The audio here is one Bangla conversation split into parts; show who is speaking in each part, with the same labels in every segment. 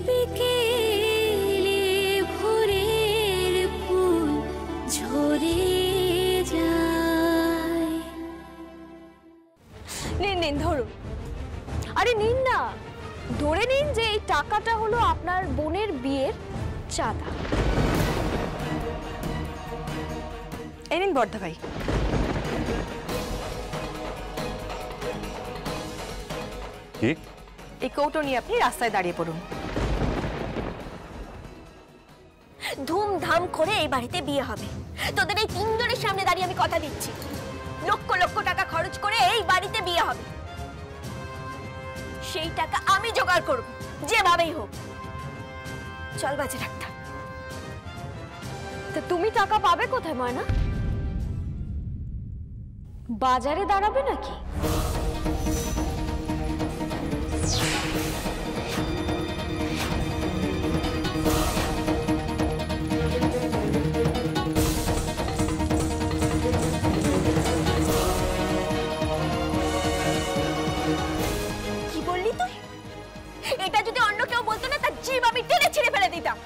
Speaker 1: বিকেলে ভোরের ফুল ঝরে যায়।
Speaker 2: নিন নিন ধরুন। আরে নিন না, ধরে নিন যে এই টাকাটা হলো আপনার বোনের বিয়ের চাঁদা। এই নিন বর্দা ভাই।
Speaker 3: কি?
Speaker 2: এই কৌটো নিয়ে আপনি রাস্তায় দাঁড়িয়ে পড়ুন।
Speaker 4: ধুমধাম করে এই বাড়িতে বিয়ে হবে। তোদের এই তিনজনের সামনে দাঁড়িয়ে আমি কথা দিচ্ছি, লক্ষ লক্ষ টাকা খরচ করে এই বাড়িতে বিয়ে হবে। সেই টাকা আমি জোগাড় করব, যেভাবেই হোক। চল বাজে ডাক্তার।
Speaker 2: তা তুমি টাকা পাবে কোথায় ময়না? বাজারে দাঁড়াবে নাকি?
Speaker 4: কি বললি তুই? এটা যদি অন্য কেউ বলতো না, তার জিভ আমি টেনে ছিঁড়ে ফেলে দিতাম।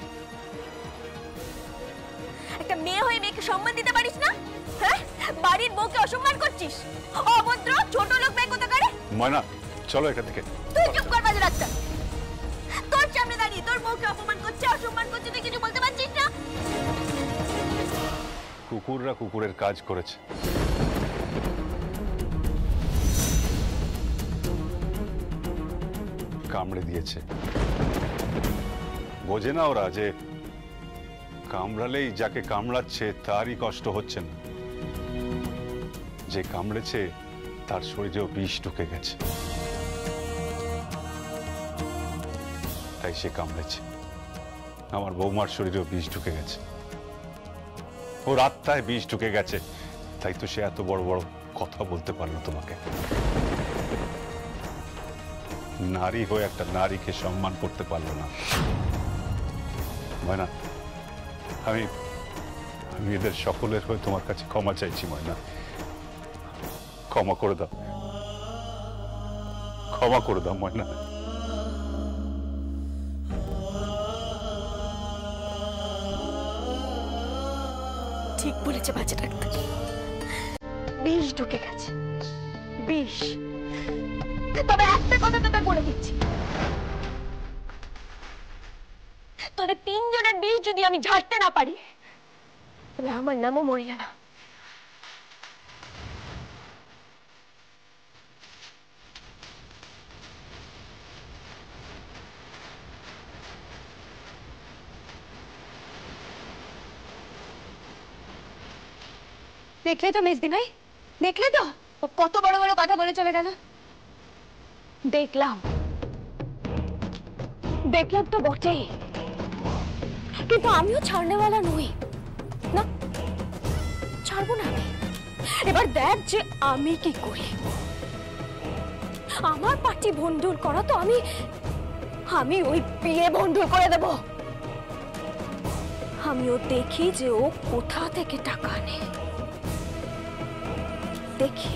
Speaker 4: একটা মেয়ে হয়ে মেয়েকে সম্মান দিতে পারিস না? হ্যাঁ, বাড়ির বউকে অসম্মান করছিস। অভদ্র ছোট লোক মেয়ে কোথাকারে।
Speaker 3: ময়না চলো এখান থেকে।
Speaker 4: তুই চুপ কর বাজে ডাক্তার। তোর সামনে দাঁড়িয়ে তোর বউকে অপমান করছে, অসম্মান করছে, তুই কিছু বলতে পারছিস না?
Speaker 3: কুকুররা কুকুরের কাজ করেছে। কামড়ে দিয়েছে। বোঝে না ওরা যে কামড়ালেই যাকে কামড়াচ্ছে তারই কষ্ট হচ্ছে না, যে কামড়েছে তার শরীরেও বিষ ঢুকে গেছে, তাই সে কামড়েছে। আমার বৌমার শরীরেও বিষ ঢুকে গেছে, ওর আত্মায় বিষ ঢুকে গেছে, তাই তো সে এত বড় বড় কথা বলতে পারলো তোমাকে। নারী হয়ে একটা নারীকে সম্মান করতে পারলো না। ময়না, আমি এদের সকলের হয়ে তোমার কাছে ক্ষমা চাইছি ময়না। ক্ষমা করে দাও, ক্ষমা করে দাও ময়না।
Speaker 4: ঠিক বলেছে বাজে ডাক্তার, বিষ ঢুকে গেছে, বিষ। তবে একটা কথা তোকে বলে দিচ্ছি, তোদের তিনজনের বিষ যদি আমি ঝাড়তে না পারি, তাহলে আমার নামও মরিয়া না।
Speaker 2: দেখলে তো মেজদি ভাই, দেখলে তো ও কত বড় বড় কথা বলে চলে গেল। দেখলাম দেখলাম তো বটেই, কিন্তু আমিও ছাড়নেওয়ালা নই না, ছাড়বো না আমি। এবার দেখ যে আমি কি করি। আমার পার্টি ভন্ডুল করা তো আমি ওই বিয়ে ভন্ডুল করে দেব। আমিও দেখি যে ও কোথা থেকে টাকা আনে, দেখি।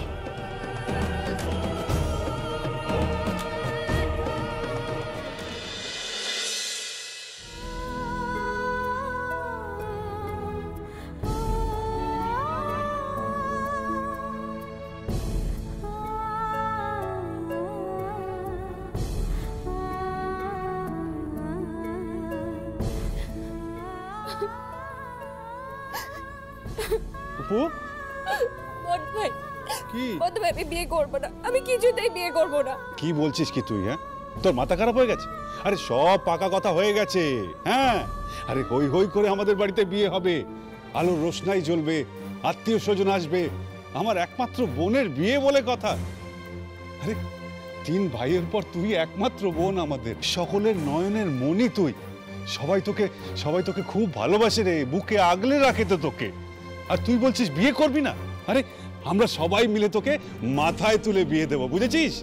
Speaker 3: উপু,
Speaker 5: ভাই
Speaker 3: কি
Speaker 5: ভাই, আমি বিয়ে করবো না, আমি কিছুতেই বিয়ে করবো না।
Speaker 3: কি বলছিস কি তুই? হ্যাঁ, তোর মাথা খারাপ হয়ে গেছে? আরে সব পাকা কথা হয়ে গেছে। হ্যাঁ, আরে হই হই করে আমাদের বাড়িতে বিয়ে হবে, আলোর রোশনাই জ্বলবে, আত্মীয় স্বজন আসবে, আমার একমাত্র বোনের বিয়ে বলে কথা। আরে 3 ভাইয়ের পর তুই একমাত্র বোন আমাদের, সকলের নয়নের মনি তুই। সবাই তোকে খুব ভালোবাসে রে, বুকে আগলে রাখে তো তোকে। আর তুই বলছিস বিয়ে করবি না? আরে আমরা সবাই মিলে তোকে মাথায় তুলে বিয়ে দেব, বুঝেছিস?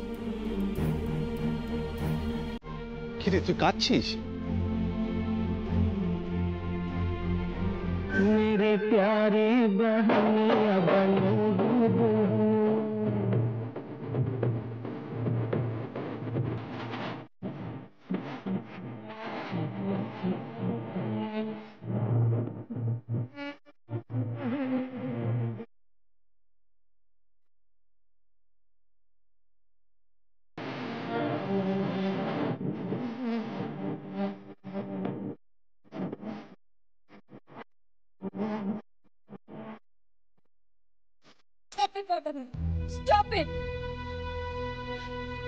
Speaker 3: কি রে, তুই কাঁদছিস?
Speaker 6: मेरे प्यारे बहनिया बनोगी
Speaker 5: স্টপ ইট।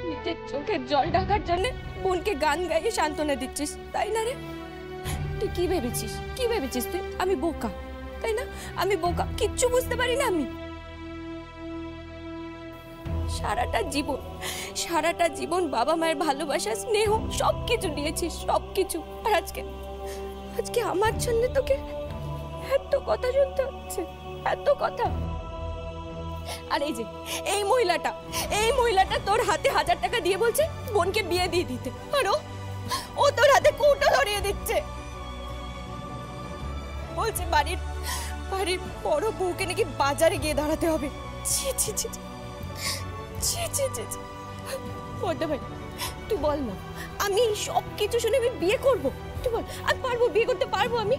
Speaker 5: নিজের চোখের জল ঢাকার জন্য বোনকে গান গাইয়ে সান্ত্বনা দিচ্ছিস, তাই না রে? তুই কি ভেবেছিস তুই আমি বোকা, তাই না? আমি বোকা, কিচ্ছু বুঝতে পারি না আমি। সারাটা জীবন বাবা মায়ের ভালোবাসা, স্নেহ সবকিছু দিয়েছিস, সবকিছু। আর আজকে আমার জন্য তোকে এত কথা শুনতে হচ্ছে, এত কথা। আর এই মহিলাটা তোর হাতে 1000 টাকা দিয়ে বলছে বোনকে বিয়ে দিয়ে দিতে, আর ও তোর হাতে কৌটো ধরিয়ে দিচ্ছে, বলছে বাড়ির বড় বউকে নাকি বাজারে গিয়ে দাঁড়াতে হবে। ছি ছি ছি ছি ছি ছি ছি। বড়দা ভাই তুই বল না, আমি সব কিছু শুনে আমি বিয়ে করবো? তুই বল, আমি পারবো? বিয়ে করতে পারবো? আমি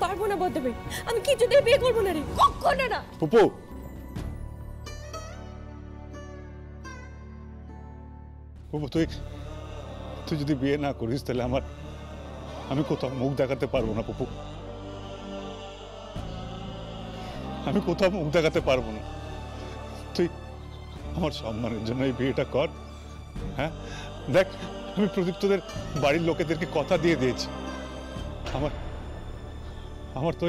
Speaker 5: পারবো না বড়দা ভাই, আমি কিছুতেই বিয়ে করবো না রে, কখনো না।
Speaker 3: পুপু, পুপু তুই যদি বিয়ে না করিস তাহলে আমি কোথাও মুখ দেখাতে পারবো না পুপু, আমি কোথাও মুখ দেখাতে পারবো না। তুই আমার সম্মানের জন্য এই বিয়েটা কর। হ্যাঁ দেখ, আমি প্রদীপ তোদের বাড়ির লোকেদেরকে কথা দিয়ে দিয়েছি। আমার তো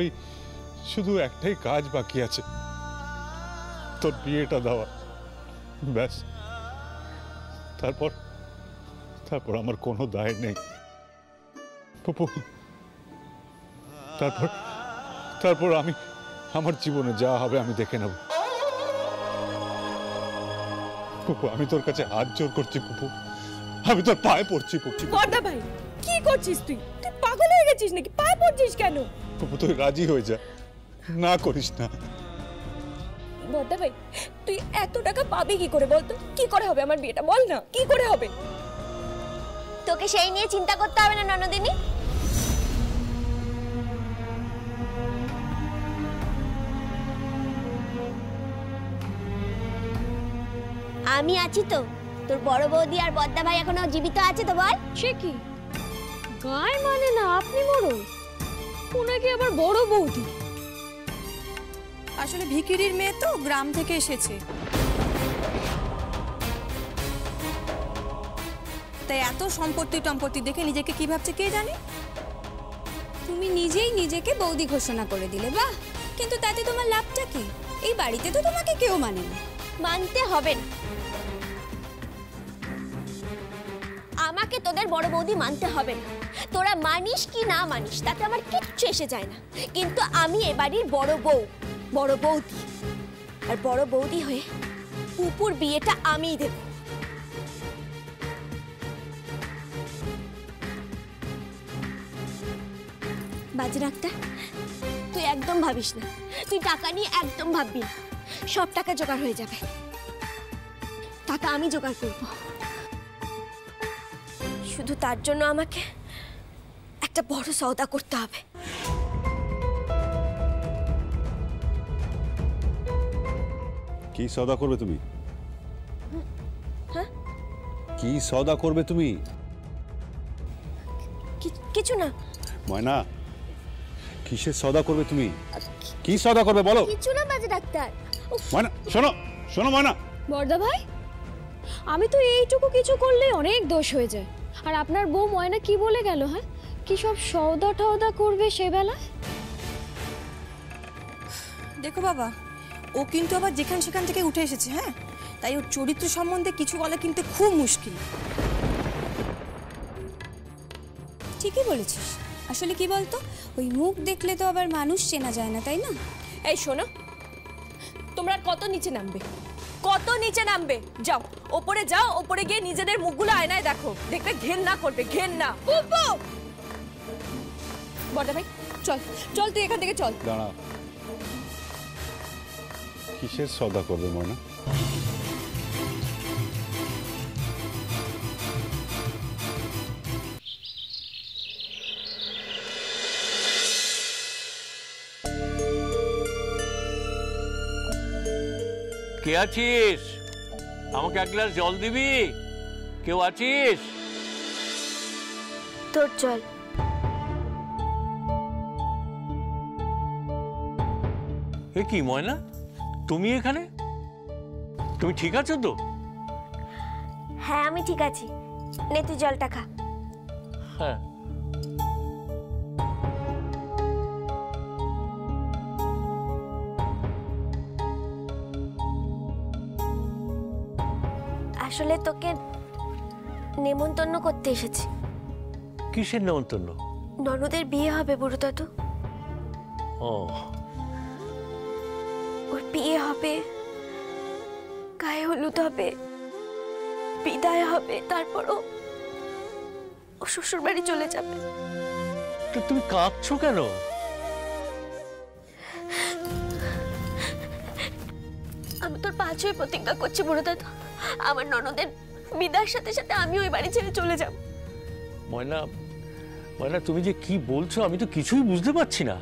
Speaker 3: শুধু একটাই কাজ বাকি আছে, তোর বিয়েটা দেওয়া, ব্যাস। তারপর আমার কোনো দায় নেই পুপু। তারপর আমি আমার জীবনে যা হবে আমি দেখে নেব পুপু। আমি তোর কাছে হাত জোর করছি পুপু, আমি তোর পায়ে পড়ছি পুপু।
Speaker 5: বড়দা ভাই কি করছিস তুই? তুই পাগল হয়ে গেছিস নাকি? পায়ে পড়ছিস কেন?
Speaker 3: পুপু তুই রাজি হয়ে যা, না করিস না।
Speaker 5: বড়দা ভাই তুই এত টাকা পাবি কি করে বলতো? কি করে হবে আমার বিয়েটা, বল না কি করে হবে?
Speaker 2: তোকে সেই নিয়ে চিন্তা করতে হবে না ননদিনী। আমি আছি তো, তোর বড় বৌদি আর বদ্দা ভাই এখনো জীবিত আছে তো, বল।
Speaker 5: সে কি গায় মানে না, আপনি বড়, ওনাকে আবার বড় বৌদি?
Speaker 7: আসলে ভিখিরির মেয়ে তো, গ্রাম থেকে এসেছে, তাই এত সম্পত্তি দেখে নিজেকে কি ভাবছে কে জানে। তুমি নিজেই নিজেকে বৌদি ঘোষণা করে দিলে, বাহ! কিন্তু তাতে তোমার লাভটা কি? এই বাড়িতে তো তোমাকে কেউ মানে না।
Speaker 2: মানতে হবে না, আমাকে তোদের বড় বৌদি মানতে হবে না। তোরা মানিস কি না মানিস তাতে আমার কিচ্ছু এসে যায় না, কিন্তু আমি এ বাড়ির বড় বৌদি, আর বড় বৌদি হয়ে পুপুর বিয়েটা আমিই দেব। বাজি ডাক্তার, তুই একদম ভাবিস না, তুই টাকা নিয়ে একদম ভাববি না, সব টাকা জোগাড় হয়ে যাবে। টাকা আমি জোগাড় করব, শুধু তার জন্য আমাকে একটা বড় সওদা করতে হবে।
Speaker 3: কি সওদা করবে তুমি?
Speaker 2: হ্যাঁ,
Speaker 3: কি সওদা করবে তুমি?
Speaker 2: কিছু না।
Speaker 3: ময়না, কিসের সওদা করবে তুমি? কি সওদা করবে বলো?
Speaker 2: কিছু না বাজে ডাক্তার।
Speaker 3: ময়না শোনো ময়না।
Speaker 5: বড়দা ভাই আমি তো এইটুকু কিছু করলে অনেক দোষ হয়ে যায়, আর আপনার বউ ময়না কি বলে গেল? হ্যাঁ, কি সব সওদা টওদা করবে সে বেলা?
Speaker 7: দেখো বাবা, ও কিন্তু আবার সেখান থেকে উঠে এসেছে, হ্যাঁ, তাই ওর চরিত্র সম্বন্ধে কিছু বলা কিন্তু খুব মুশকিল। ঠিকই বলেছিস। আসলে কি বলতো, ওই মুখ দেখলে তো আবার মানুষ চেনা যায় না, তাই না?
Speaker 5: এই শোনো, তোমরা কত নিচে নামবে? যাও ওপরে গিয়ে নিজেদের মুখগুলো আয়নায় দেখো, দেখবে ঘেন্না করবে, ঘেন্না। বড়দা ভাই চল তুই এখান থেকে চল।
Speaker 3: দাঁড়া, কিসের সওদা করবে ময়না?
Speaker 8: কে আছিস? আমাকে এক গ্লাস জল দিবি? কেউ আছিস?
Speaker 2: তোর জল।
Speaker 8: এ কি ময়না, তুমি এখানে? তুমি ঠিক আছো তো?
Speaker 2: হ্যাঁ আমি ঠিক আছি, নে তুই জলটা খা।
Speaker 8: হ্যাঁ।
Speaker 2: আসলে তোকে নেমন্তন্ন করতে এসেছি।
Speaker 8: কিসের নেমন্তন্ন?
Speaker 2: ননদের বিয়ে হবে বুড়ো দাদু।
Speaker 8: ও,
Speaker 2: ওর বিয়ে হবে, গায়ে হলুদ হবে, বিদায় হবে, তারপরও ও শ্বশুর বাড়ি চলে যাবে।
Speaker 8: তো তুমি কাঁদছো কেন?
Speaker 2: আমি তোর পা ছুঁয়ে প্রতিজ্ঞা করছি বুড়ো দাদু, আমার ননদের বিদায়ের সাথে সাথে আমি ওই বাড়ি ছেড়ে চলে যাব।
Speaker 8: ময়না, ময়না তুমি যে কি বলছো আমি তো কিছুই বুঝতে পারছি না।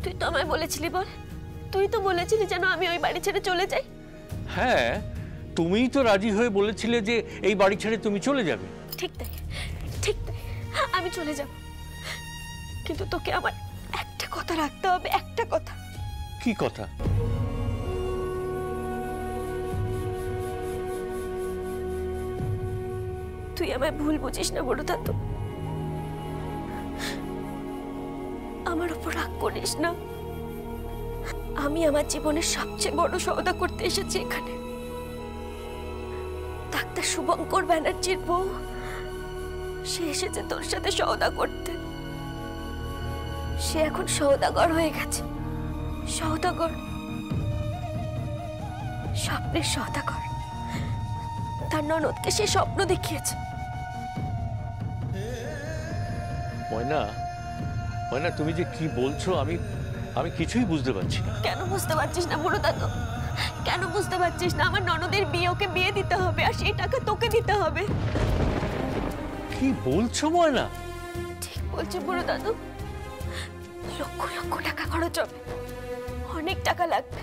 Speaker 2: তুই তো আমায় বলেছিলি, বল, তুই তো বলেছিলি যেন আমি ওই বাড়ি ছেড়ে চলে যাই।
Speaker 8: হ্যাঁ, তুমিই তো রাজি হয়ে বলেছিলে যে এই বাড়ি ছেড়ে তুমি চলে যাবে।
Speaker 2: ঠিক তাই, ঠিক তাই, আমি চলে যাব, কিন্তু তোকে আমার একটা কথা রাখতে হবে, একটা কথা।
Speaker 8: কি কথা?
Speaker 2: তুই আমায় ভুল বুঝিস না বড় দাদু, আমার উপর রাগ করিস না। আমি আমার জীবনের সবচেয়ে বড় সওদা করতে এসেছি এখানে। ডাক্তার শুভঙ্কর ব্যানার্জির বউ, সে এসেছে তোর সাথে সওদা করতে। সে এখন সওদাগর হয়ে গেছে, সওদাগর, স্বপ্নের সওদাগর। তার ননদকে সে স্বপ্ন দেখিয়েছে।
Speaker 8: ময়না, ময়না তুমি যে কি বলছো আমি কিছুই বুঝতে পারছি না।
Speaker 2: কেন বুঝতে পারছিস না বুড়ো দাদু? কেন বুঝতে পারছিস না? আমার ননদের বিয়ে, ওকে বিয়ে দিতে হবে, আর সেই টাকা তোকে দিতে হবে।
Speaker 8: কি বলছো ময়না?
Speaker 2: ঠিক বলছি বুড়ো দাদু, লক্ষ লক্ষ টাকা খরচ হবে, অনেক টাকা লাগবে,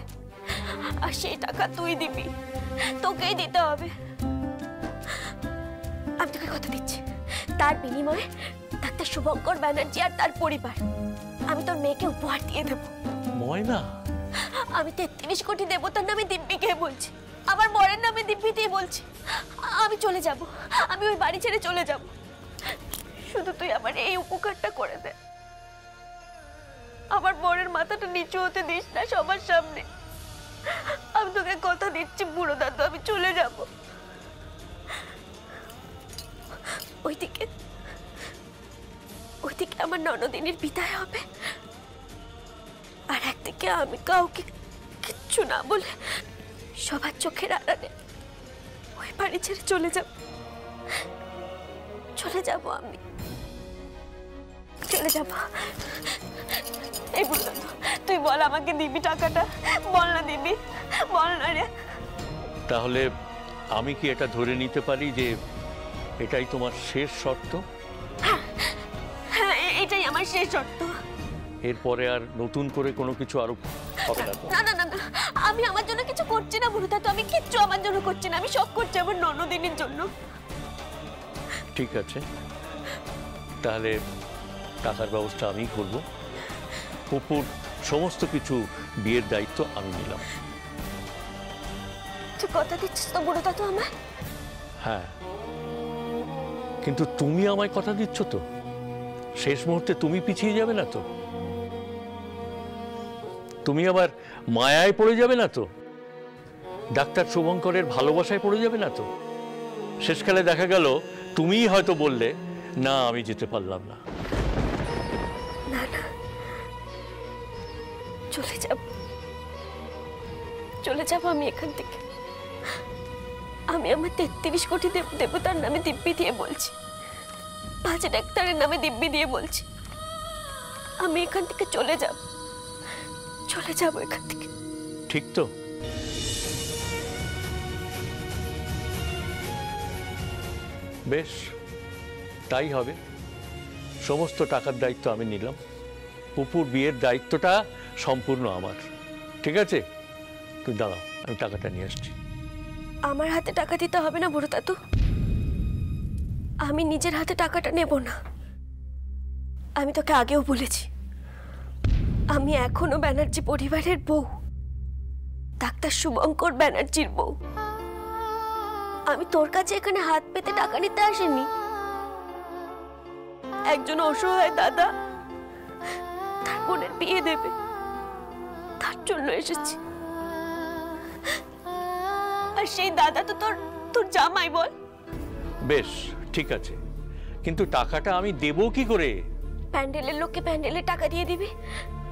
Speaker 2: আর সেই টাকা তুই দিবি, তোকেই দিতে হবে। আমি তোকে কথা দিচ্ছি, তার বিনিময়ে ডাক্তার শুভঙ্কর ব্যানার্জি আর তার পরিবার আমি তোর মেয়েকে উপহার দিয়ে দেব।
Speaker 8: ময়না,
Speaker 2: আমি 33 কোটি দেবতার নামে দিব্যিকে বলছি, আবার বরের নামে দিব্যি দিয়ে বলছি, আমি চলে যাব, আমি ওই বাড়ি ছেড়ে চলে যাব। শুধু তুই আমার এই উপকারটা করে দে, আমার বরের মাথাটা নিচু হতে দিস না সবার সামনে। আমি তোকে কথা দিচ্ছি বুড়ো দাদু, আমি চলে যাব। ওইদিকে আমার ননদিনীর বিদায় হবে, আর একদিকে আমি কাউকে কিচ্ছু না বলে সবার চোখের আড়ালে ওই বাড়ি ছেড়ে চলে যাব। আমি চলে যাব। এই বললাম, তুই বল আমাকে দিবি টাকাটা? বল না দিবি, বল না রে।
Speaker 8: তাহলে আমি কি এটা ধরে নিতে পারি যে এটাই তোমার শেষ শর্ত?
Speaker 2: হ্যাঁ, এটাই আমার শেষ শর্ত।
Speaker 8: এরপরে আর নতুন করে কোনো কিছু আরো হবে না?
Speaker 2: না না না না, আমি আমার জন্য কিছু করছি না বুড়ো দাদু, আমি কিচ্ছু আমার জন্য করছি না, আমি সব করছি আমার ননদিনীর জন্য।
Speaker 8: ঠিক আছে, তাহলে টাকার ব্যবস্থা আমি করব, পুপুর সমস্ত কিছু বিয়ের দায়িত্ব আমি নিলাম।
Speaker 2: তুই কথা দিচ্ছিস তো বুড়ো দাদু আমায়?
Speaker 8: হ্যাঁ, কিন্তু তুমি আমায় কথা দিচ্ছ তো? শেষ মুহূর্তে তুমি পিছিয়ে যাবে না তো? তুমি আবার মায়ায় পড়ে যাবে না তো? ডাক্তার শুভঙ্করের ভালোবাসায় পড়ে যাবে না তো? শেষকালে দেখা গেল তুমিই হয়তো বললে, না আমি যেতে পারলাম না।
Speaker 2: না না, চলে যাব আমি এখান থেকে। আমি আমার 33 কোটি দেবতার নামে দিব্যি দিয়ে বলছি, 5 ডাক্তারের নামে দিব্যি দিয়ে বলছি, আমি এখান থেকে চলে যাব এখান থেকে।
Speaker 8: ঠিক তো? বেশ, তাই হবে। সমস্ত টাকার দায়িত্ব আমি নিলাম, পুপুর বিয়ের দায়িত্বটা সম্পূর্ণ আমার। ঠিক আছে, তুই দাঁড়াও, আমি টাকাটা নিয়ে আসছি।
Speaker 2: আমার হাতে টাকা দিতে হবে না বুড়ো দাদু, আমি নিজের হাতে টাকাটা নেব না। আমি তোকে আগেও বলেছি, আমি এখনো ব্যানার্জি পরিবারের বউ, ডাক্তার শুভঙ্কর ব্যানার্জির বউ। আমি তোর কাছে এখানে হাত পেতে টাকা নিতে আসিনি। একজন অসহায় দাদা তার বোনের বিয়ে দেবে, তার জন্য এসেছি। আর সেই দাদা তো তোর জামাই। বল।
Speaker 8: বেশ, ঠিক আছে, কিন্তু টাকাটা আমি দেবো কি করে?
Speaker 2: প্যান্ডেলের লোককে প্যান্ডেলের টাকা দিয়ে দিবি,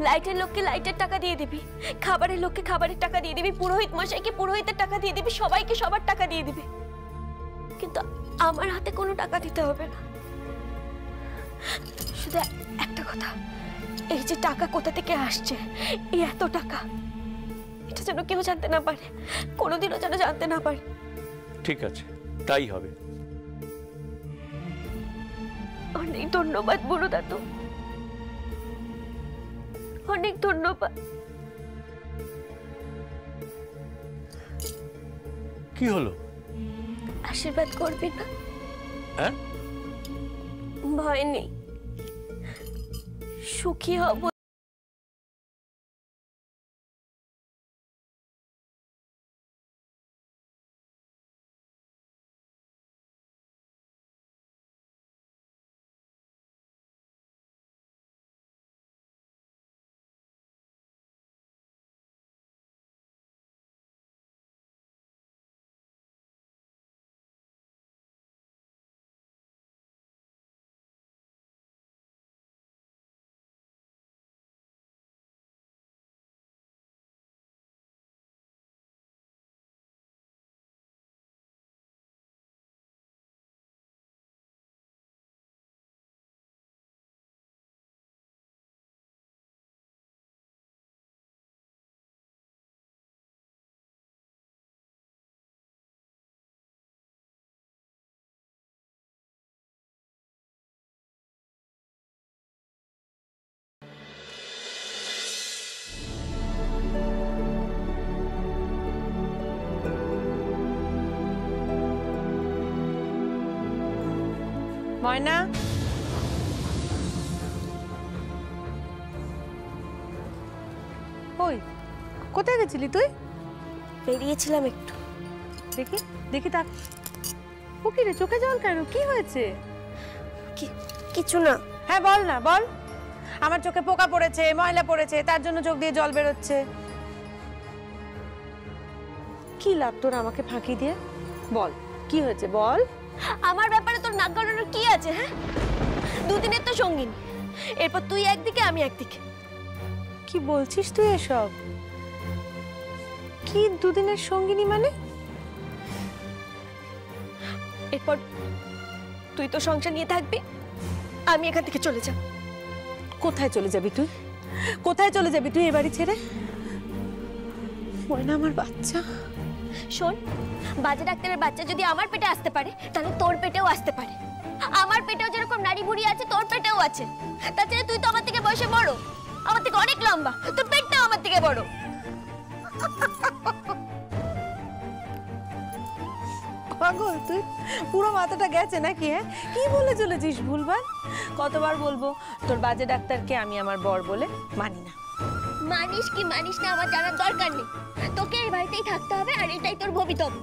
Speaker 2: লাইটের লোককে লাইটের টাকা দিয়ে দিবি, খাবারের লোককে খাবারের টাকা দিয়ে দিবি, পুরোহিত মশাইকে পুরোহিতের টাকা দিয়ে দিবি, সবাইকে সবার টাকা দিয়ে দিবি। কিন্তু আমার হাতে কোনো টাকা দিতে হবে না। শুধু একটা কথা, এই যে টাকা কোথা থেকে আসছে, এই এত টাকা, এটা যেন কেউ জানতে না পারে, কোনোদিনও যেন জানতে না পারে।
Speaker 8: ঠিক আছে, তাই হবে।
Speaker 2: অনেক ধন্যবাদ বুড়ো দাদু, অনেক ধন্যবাদ।
Speaker 8: কি হলো?
Speaker 2: আশীর্বাদ করবি না?
Speaker 8: হ্যাঁ,
Speaker 2: ভয় নেই, সুখী হব।
Speaker 9: ময়না, ওই কোথায় গেছিলি তুই?
Speaker 2: বেরিয়েছিলাম একটু।
Speaker 9: দেখি দেখি তাক। ও কি রে, চোখে জল কেন? কি হয়েছে?
Speaker 2: কিছু না।
Speaker 9: হ্যাঁ বল না, বল। আমার চোখে পোকা পড়েছে, ময়লা পড়েছে, তার জন্য চোখ দিয়ে জল বেরোচ্ছে। কি লাভ তোর আমাকে ফাঁকি দিয়ে? বল কি হয়েছে, বল।
Speaker 2: আমার ব্যাপারে তোর নাক গলানোর কি আছে? হ্যাঁ, দুদিনের তো সঙ্গিনী, এরপর তুই একদিকে আমি একদিকে।
Speaker 9: কি বলছিস তুই এসব? কি দুদিনের সঙ্গিনী মানে?
Speaker 2: এরপর তুই তো সংসার নিয়ে থাকবি, আমি এখান থেকে চলে যাব।
Speaker 9: কোথায় চলে যাবি তুই? কোথায় চলে যাবি তুই এ বাড়ি ছেড়ে? ময়না আমার বাচ্চা।
Speaker 2: শোন, বাজে ডাক্তারের বাচ্চা যদি আমার পেটে আসতে পারে, তাহলে তোর পেটেও আসতে পারে। আমার পেটেও যেরকম নাড়ি ভুড়ি আছে, তোর পেটেও আছে। তাছাড়া তুই তো আমার থেকে বয়সে বড়, আমার থেকে অনেক লম্বা, তোর পেটটাও আমার থেকে বড়।
Speaker 9: পাগল তুই, পুরো মাথাটা গেছে নাকি? হ্যাঁ, কি বলে চলেছিস ভুলভাল? কতবার বলবো তোর বাজে ডাক্তারকে আমি আমার বর বলে মানি না।
Speaker 2: মানিস কি মানিস না আমার জানার দরকার নেই, তোকে এই বাড়িতেই থাকতে হবে, আর এটাই তোর ভবিতব্য।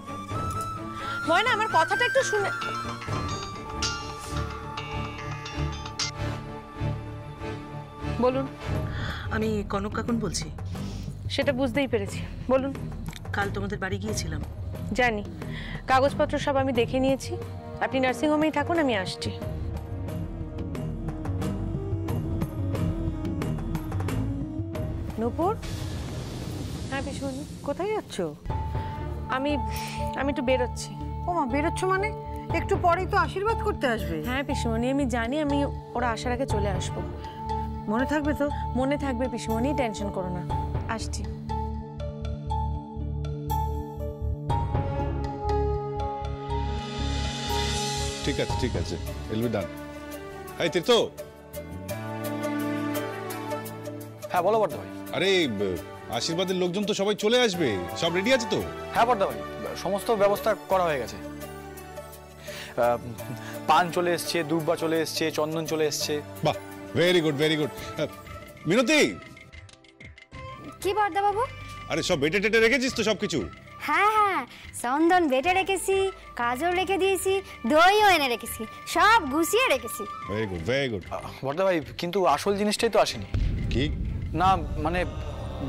Speaker 9: ময়না, আমার কথাটা একটু শুনে। বলুন।
Speaker 10: আমি কনক কাকুন বলছি।
Speaker 9: সেটা বুঝতেই পেরেছি, বলুন।
Speaker 10: কাল তোমাদের বাড়ি গিয়েছিলাম।
Speaker 9: জানি, কাগজপত্র সব আমি দেখে নিয়েছি। আপনি নার্সিংহোমেই থাকুন, আমি আসছি। নূপুর। হ্যাঁ পিসুমণি, কোথায় যাচ্ছ? আমি একটু বেরোচ্ছি।
Speaker 11: ও মা, বেরোচ্ছ মানে? একটু পরেই তো আশীর্বাদ করতে আসবে।
Speaker 9: হ্যাঁ পিসুমণি, আমি জানি, আমি ওরা আসার আগে চলে আসবো।
Speaker 11: মনে থাকবে তো?
Speaker 9: মনে থাকবে পিসুমণি, টেনশন করো না, আসছি।
Speaker 3: ঠিক আছে, ঠিক আছে, ইল বি ডান। এই তীর্থ।
Speaker 12: হ্যাঁ বলো বর্দা ভাই।
Speaker 3: আরে আশীর্বাদের লোকজন তো সবাই চলে আসবে, সব রেডি আছে তো?
Speaker 12: হ্যাঁ বর্দা ভাই, সমস্ত ব্যবস্থা করা হয়ে গেছে। পান চলে এসছে, দুর্বা চলে এসছে, চন্দন চলে এসছে।
Speaker 3: বাহ, ভেরি গুড, ভেরি গুড। মিনতি।
Speaker 7: কি বর্দা বাবু?
Speaker 3: আরে সব বেটে টেটে রেখেছিস তো সব কিছু?
Speaker 13: হ্যাঁ হ্যাঁ, চন্দন বেটে রেখেছি, কাজল রেখে দিয়েছি, দইও এনে রেখেছি, সব গুছিয়ে রেখেছি।
Speaker 3: Very good very good.
Speaker 12: বর্দা ভাই কিন্তু আসল জিনিসটাই তো আসেনি।
Speaker 3: কি
Speaker 12: না মানে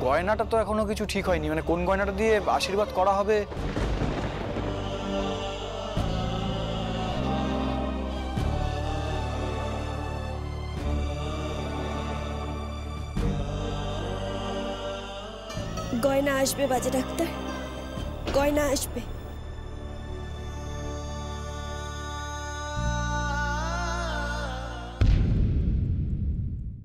Speaker 12: গয়নাটা তো এখনো কিছু ঠিক হয়নি, মানে কোন গয়নাটা দিয়ে আশীর্বাদ করা হবে।
Speaker 2: গয়না আসবে বাজে ডাক্তার, গয়না আসবে।